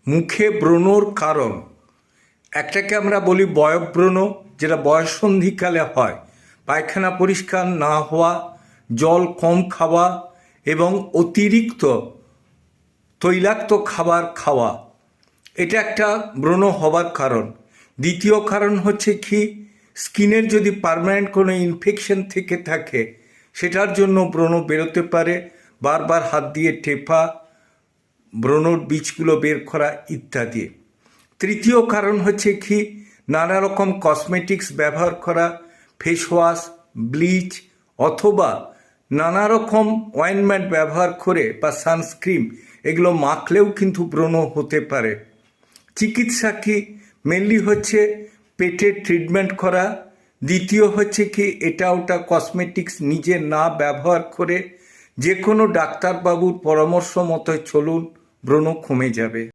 মুখে ব্রণর কারণ একটাকে আমরা বলি বয়ঃব্রণ, যেটা বয়ঃসন্ধিকালে হয়। পায়খানা পরিষ্কার না হওয়া, জল কম খাওয়া এবং অতিরিক্ত তৈলাক্ত খাবার খাওয়া, এটা একটা ব্রণ হবার কারণ। দ্বিতীয় কারণ হচ্ছে কি, স্কিনের যদি পার্মানেন্ট কোনো ইনফেকশন থেকে থাকে সেটার জন্য ব্রণ বেরোতে পারে। বারবার হাত দিয়ে টেপা, ব্রণর বীজগুলো বের করা ইত্যাদি। তৃতীয় কারণ হচ্ছে কি, নানা রকম কসমেটিক্স ব্যবহার করা, ফেস ওয়াশ, ব্লিচ অথবা নানা রকম অয়েনমেন্ট ব্যবহার করে বা সানস্ক্রিন এগুলো মাখলেও কিন্তু ব্রণ হতে পারে। চিকিৎসা কি, মেনলি হচ্ছে পেটের ট্রিটমেন্ট করা। দ্বিতীয় হচ্ছে কি, এটা ওটা কসমেটিক্স নিজে না ব্যবহার করে যে কোনো ডাক্তারবাবুর পরামর্শ মতো চলুন, ব্রণ কমে যাবে।